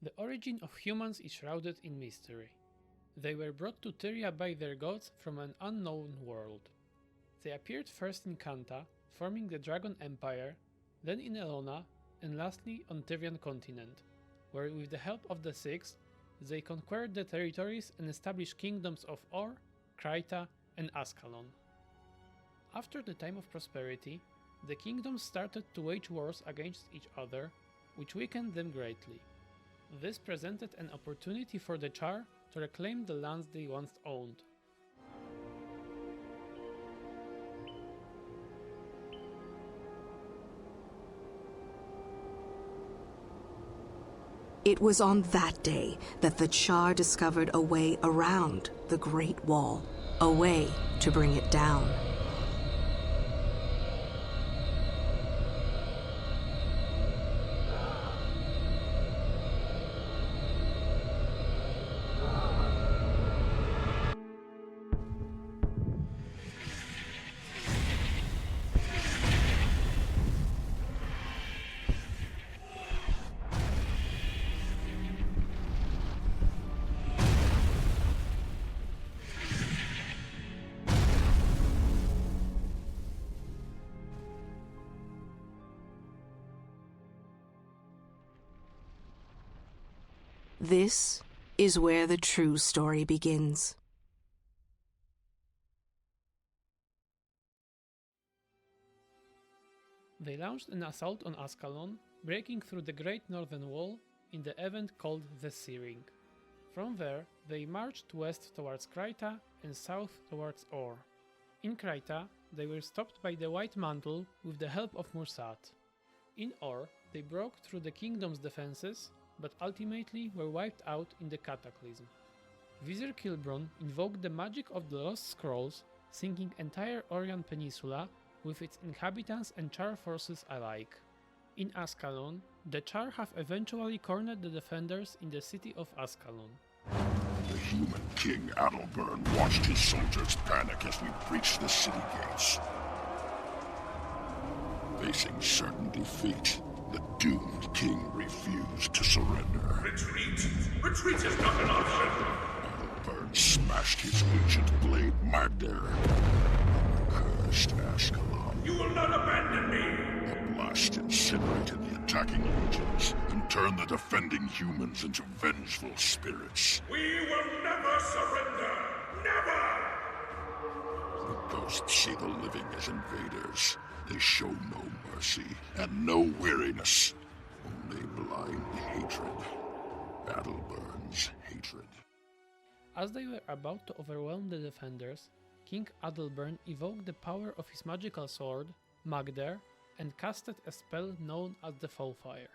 The origin of humans is shrouded in mystery. They were brought to Tyria by their gods from an unknown world. They appeared first in Kanta, forming the Dragon Empire, then in Elona, and lastly on Tyrian continent, where with the help of the Six, they conquered the territories and established kingdoms of Or, Kryta, and Ascalon. After the time of prosperity, the kingdoms started to wage wars against each other, which weakened them greatly. This presented an opportunity for the Char to reclaim the lands they once owned. It was on that day that the Char discovered a way around the Great Wall, a way to bring it down. This is where the true story begins. They launched an assault on Ascalon, breaking through the Great Northern Wall in the event called the Sea Ring. From there, they marched west towards Kryta and south towards Or. In Kryta, they were stopped by the White Mantle with the help of Mursat. In Or, they broke through the kingdom's defenses, but ultimately were wiped out in the Cataclysm. Vizier Kilbron invoked the magic of the Lost Scrolls, sinking entire Orion Peninsula with its inhabitants and Char forces alike. In Ascalon, the Char have eventually cornered the defenders in the city of Ascalon. The human king Adalbern watched his soldiers panic as we breached the city gates. Facing certain defeat, the doomed king refused to surrender. Retreat? Retreat is not an option! Adalbern smashed his ancient blade Magder. Cursed Ascalon. You will not abandon me! The blast incinerated the attacking legions and turned the defending humans into vengeful spirits. We will never surrender! Never! The ghosts see the living as invaders. They show no mercy and no weariness, only blind hatred. Adalbern's hatred. As they were about to overwhelm the defenders, King Adalbern evoked the power of his magical sword, Magder, and casted a spell known as the Fallfire.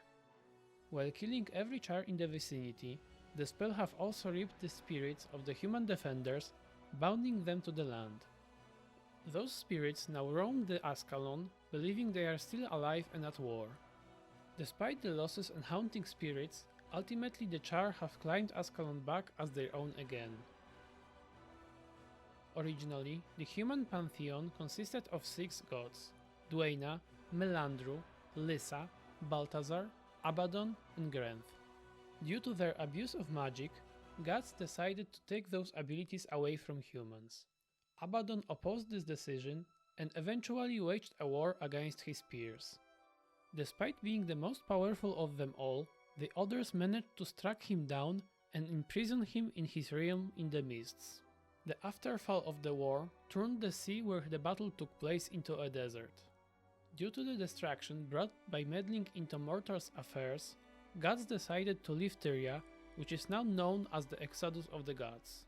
While killing every Char in the vicinity, the spell have also reaped the spirits of the human defenders, bounding them to the land. Those spirits now roam the Ascalon, believing they are still alive and at war. Despite the losses and haunting spirits, ultimately the Char have climbed Ascalon back as their own again. Originally, the human pantheon consisted of 6 gods: Dwayna, Melandru, Lyssa, Balthazar, Abaddon, and Grenth. Due to their abuse of magic, gods decided to take those abilities away from humans. Abaddon opposed this decision and eventually waged a war against his peers. Despite being the most powerful of them all, the others managed to strike him down and imprison him in his realm in the mists. The afterfall of the war turned the sea where the battle took place into a desert. Due to the distraction brought by meddling into mortals' affairs, gods decided to leave Tyria, which is now known as the Exodus of the Gods.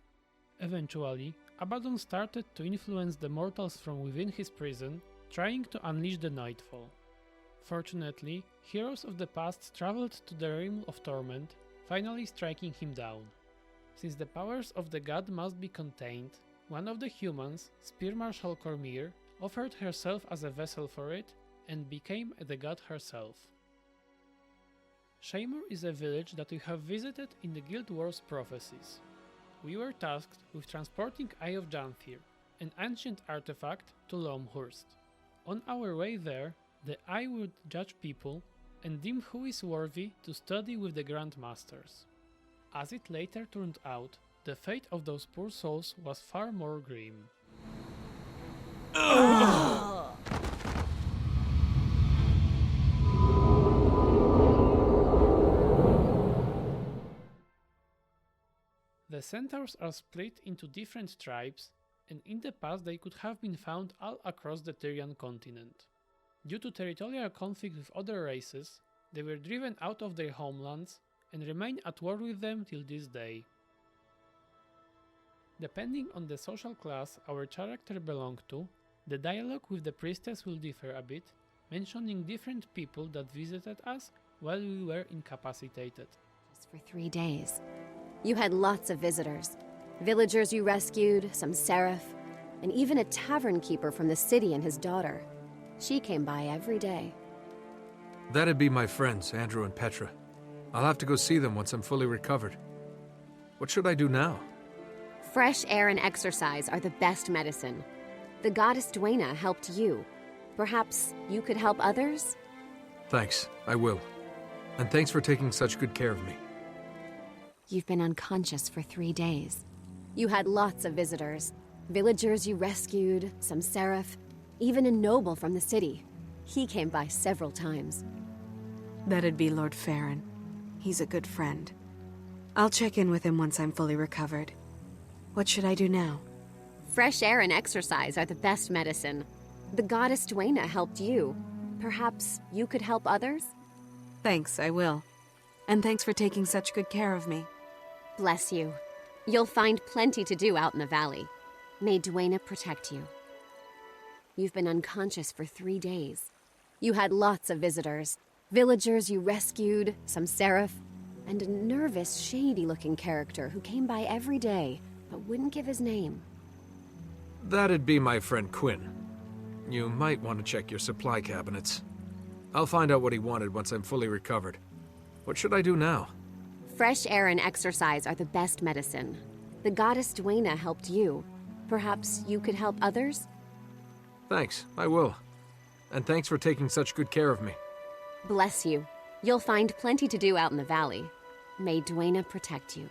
Eventually, Abaddon started to influence the mortals from within his prison, trying to unleash the Nightfall. Fortunately, heroes of the past traveled to the realm of torment, finally striking him down. Since the powers of the god must be contained, one of the humans, Spear Marshal Cormyr, offered herself as a vessel for it and became the god herself. Shaemoor is a village that we have visited in the Guild Wars Prophecies. We were tasked with transporting Eye of Janthir, an ancient artifact, to Lomhurst. On our way there, the Eye would judge people and deemed who is worthy to study with the Grand Masters. As it later turned out, the fate of those poor souls was far more grim. The Centaurs are split into different tribes, and in the past they could have been found all across the Tyrian continent. Due to territorial conflict with other races, they were driven out of their homelands and remain at war with them till this day. Depending on the social class our character belonged to, the dialogue with the priestess will differ a bit, mentioning different people that visited us while we were incapacitated. Just for 3 days. You had lots of visitors. Villagers you rescued, some seraph, and even a tavern keeper from the city and his daughter. She came by every day. That'd be my friends, Andrew and Petra. I'll have to go see them once I'm fully recovered. What should I do now? Fresh air and exercise are the best medicine. The goddess Duena helped you. Perhaps you could help others? Thanks, I will. And thanks for taking such good care of me. You've been unconscious for 3 days. You had lots of visitors. Villagers you rescued, some seraph, even a noble from the city. He came by several times. That'd be Lord Farron. He's a good friend. I'll check in with him once I'm fully recovered. What should I do now? Fresh air and exercise are the best medicine. The goddess Duena helped you. Perhaps you could help others? Thanks, I will. And thanks for taking such good care of me. Bless you. You'll find plenty to do out in the valley. May Duena protect you. You've been unconscious for 3 days. You had lots of visitors. Villagers you rescued, some seraph, and a nervous, shady-looking character who came by every day, but wouldn't give his name. That'd be my friend Quinn. You might want to check your supply cabinets. I'll find out what he wanted once I'm fully recovered. What should I do now? Fresh air and exercise are the best medicine. The goddess Duena helped you. Perhaps you could help others? Thanks, I will. And thanks for taking such good care of me. Bless you. You'll find plenty to do out in the valley. May Duena protect you.